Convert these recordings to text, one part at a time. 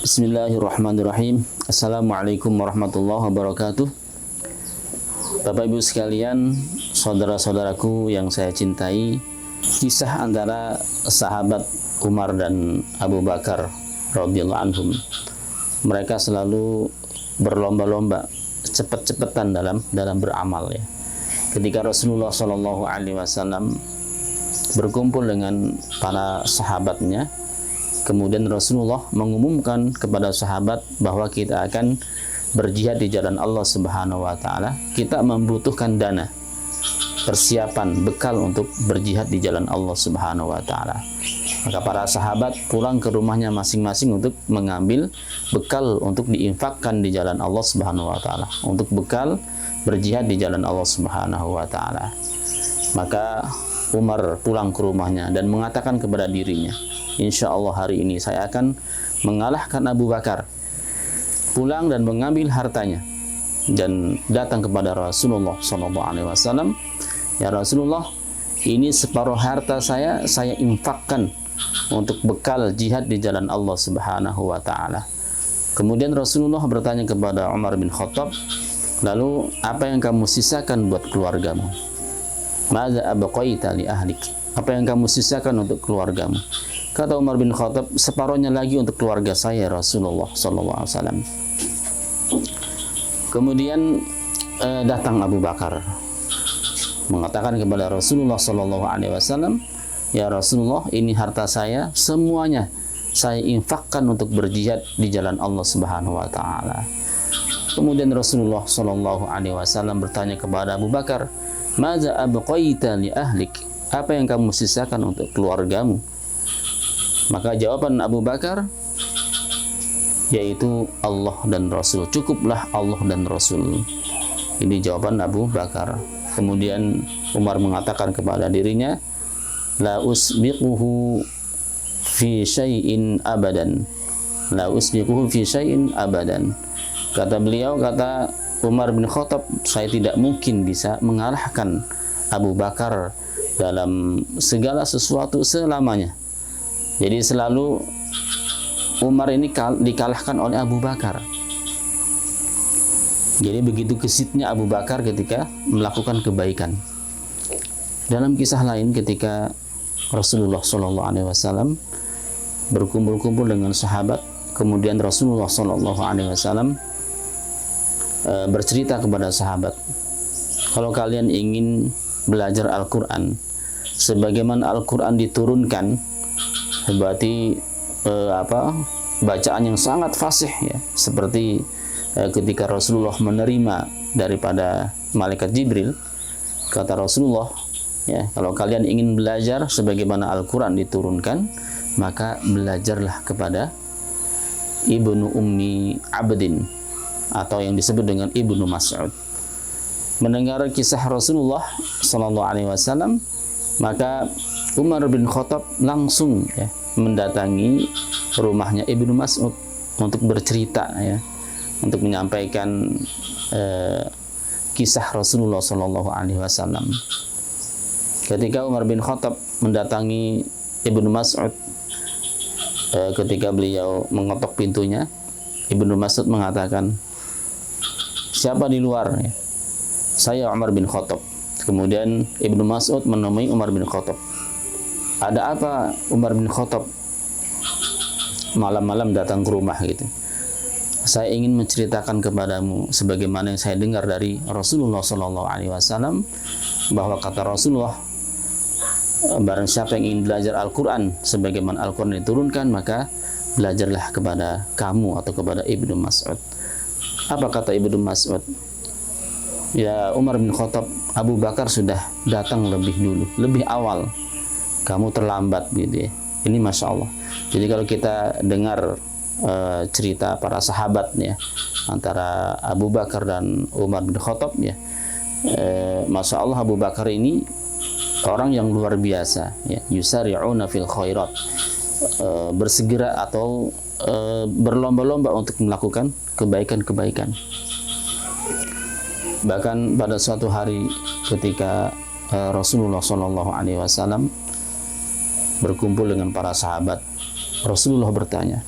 Bismillahirrahmanirrahim. Assalamualaikum warahmatullahi wabarakatuh. Bapak Ibu sekalian, saudara-saudaraku yang saya cintai, kisah antara sahabat Umar dan Abu Bakar radhiyallahu anhum. Mereka selalu berlomba-lomba, cepat-cepatan dalam beramal ya. Ketika Rasulullah Shallallahu Alaihi Wasallam berkumpul dengan para sahabatnya, kemudian Rasulullah mengumumkan kepada sahabat bahwa kita akan berjihad di jalan Allah Subhanahu wa taala. Kita membutuhkan dana, persiapan, bekal untuk berjihad di jalan Allah Subhanahu wa taala. Maka para sahabat pulang ke rumahnya masing-masing untuk mengambil bekal untuk diinfakkan di jalan Allah Subhanahu wa taala, untuk bekal berjihad di jalan Allah Subhanahu wa taala. Maka Umar pulang ke rumahnya dan mengatakan kepada dirinya, insya Allah hari ini saya akan mengalahkan Abu Bakar. Pulang dan mengambil hartanya dan datang kepada Rasulullah SAW. Ya Rasulullah, ini separuh harta saya infakkan untuk bekal jihad di jalan Allah Subhanahu wa taala. Kemudian Rasulullah bertanya kepada Umar bin Khattab, lalu apa yang kamu sisakan buat keluargamu? Madza abqaita li ahlik? Apa yang kamu sisakan untuk keluargamu? Kata Umar bin Khattab, separuhnya lagi untuk keluarga saya Rasulullah sallallahu alaihi wasallam. Kemudian datang Abu Bakar mengatakan kepada Rasulullah sallallahu alaihi wasallam, ya Rasulullah, ini harta saya semuanya saya infakkan untuk berjihad di jalan Allah Subhanahu wa taala. Kemudian Rasulullah sallallahu alaihi wasallam bertanya kepada Abu Bakar, "Madza abqaita li ahlik?" Apa yang kamu sisakan untuk keluargamu? Maka jawaban Abu Bakar yaitu Allah dan Rasul. Cukuplah Allah dan Rasul. Ini jawaban Abu Bakar. Kemudian Umar mengatakan kepada dirinya, la usbiquhu fi syai'in abadan. La usbiquhu fi syai'in abadan. Kata beliau, kata Umar bin Khattab, saya tidak mungkin bisa mengalahkan Abu Bakar dalam segala sesuatu selamanya. Jadi selalu Umar ini dikalahkan oleh Abu Bakar. Jadi begitu gesitnya Abu Bakar ketika melakukan kebaikan. Dalam kisah lain ketika Rasulullah SAW berkumpul-kumpul dengan sahabat, kemudian Rasulullah SAW bercerita kepada sahabat, kalau kalian ingin belajar Al-Quran sebagaimana Al-Quran diturunkan, berarti bacaan yang sangat fasih ya, seperti ketika Rasulullah menerima daripada malaikat Jibril, kata Rasulullah, ya, kalau kalian ingin belajar sebagaimana Al-Quran diturunkan, maka belajarlah kepada Ibnu Ummi Abdin, atau yang disebut dengan Ibnu Mas'ud. Mendengar kisah Rasulullah SAW, maka Umar bin Khattab langsung ya mendatangi rumahnya Ibnu Mas'ud untuk bercerita ya, untuk menyampaikan kisah Rasulullah SAW. Ketika Umar bin Khattab mendatangi Ibnu Mas'ud, ketika beliau mengetok pintunya, Ibnu Mas'ud mengatakan, siapa di luar? Ya, saya Umar bin Khattab. Kemudian Ibnu Mas'ud menemui Umar bin Khattab. Ada apa Umar bin Khattab malam-malam datang ke rumah gitu? Saya ingin menceritakan kepadamu sebagaimana yang saya dengar dari Rasulullah SAW, bahwa kata Rasulullah, barang siapa yang ingin belajar Al-Quran sebagaimana Al-Quran diturunkan, maka belajarlah kepada kamu atau kepada Ibnu Mas'ud. Apa kata Ibnu Mas'ud? Ya Umar bin Khattab, Abu Bakar sudah datang lebih dulu, lebih awal. Kamu terlambat gitu ya. Ini Masya Allah. Jadi kalau kita dengar cerita para sahabat ya, antara Abu Bakar dan Umar bin Khattab ya, Masya Allah, Abu Bakar ini orang yang luar biasa ya, yusari'una fil khairat, bersegera atau berlomba-lomba untuk melakukan kebaikan-kebaikan. Bahkan pada suatu hari ketika Rasulullah SAW berkumpul dengan para sahabat, Rasulullah bertanya,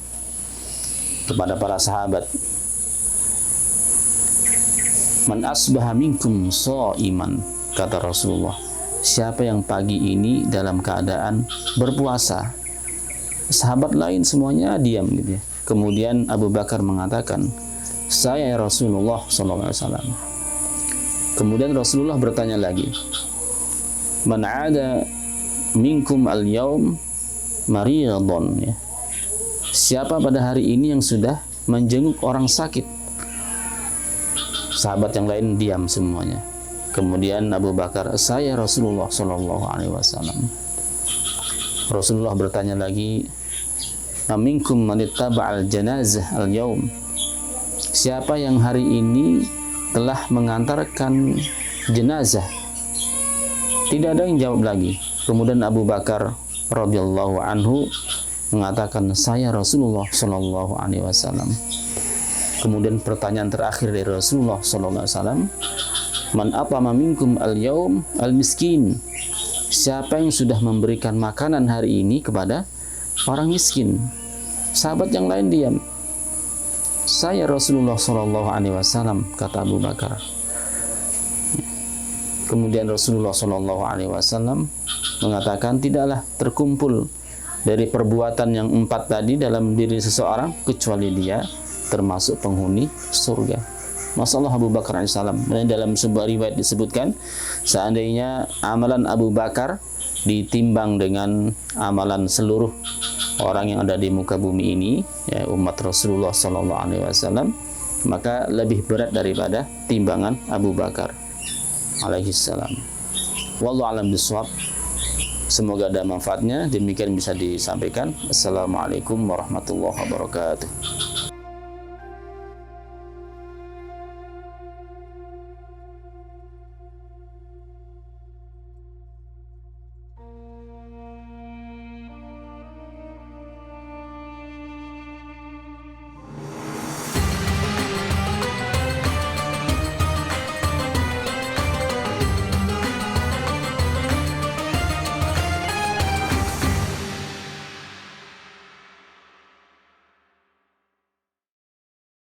kepada para sahabat, "Man asbaha minkum shaiman," kata Rasulullah, siapa yang pagi ini dalam keadaan berpuasa. Sahabat lain semuanya diam gitu ya. Kemudian Abu Bakar mengatakan, "Saya ya Rasulullah SAW." Kemudian Rasulullah bertanya lagi, "Man ada minkum al-yaum maridun," ya. Siapa pada hari ini yang sudah menjenguk orang sakit? Sahabat yang lain diam semuanya. Kemudian Abu Bakar, "Saya Rasulullah SAW." Rasulullah bertanya lagi, "Minkum man ittaba'al janazah al-yaum?" Siapa yang hari ini telah mengantarkan jenazah? Tidak ada yang jawab lagi. Kemudian Abu Bakar radhiyallahu anhu mengatakan, "Saya Rasulullah SAW." Kemudian pertanyaan terakhir dari Rasulullah SAW, "Man at'ama minkum al-yaum al-miskin?" Siapa yang sudah memberikan makanan hari ini kepada orang miskin? Sahabat yang lain diam. "Saya Rasulullah SAW," kata Abu Bakar. Kemudian Rasulullah SAW mengatakan, "Tidaklah terkumpul dari perbuatan yang 4 tadi dalam diri seseorang kecuali dia termasuk penghuni surga." Masalah Abu Bakar alaihissalam. Dalam sebuah riwayat disebutkan, seandainya amalan Abu Bakar ditimbang dengan amalan seluruh orang yang ada di muka bumi ini, ya, umat Rasulullah SAW, maka lebih berat daripada timbangan Abu Bakar alaihissalam. Wallahu a'lam bishawab. Semoga ada manfaatnya. Demikian bisa disampaikan. Assalamualaikum warahmatullahi wabarakatuh.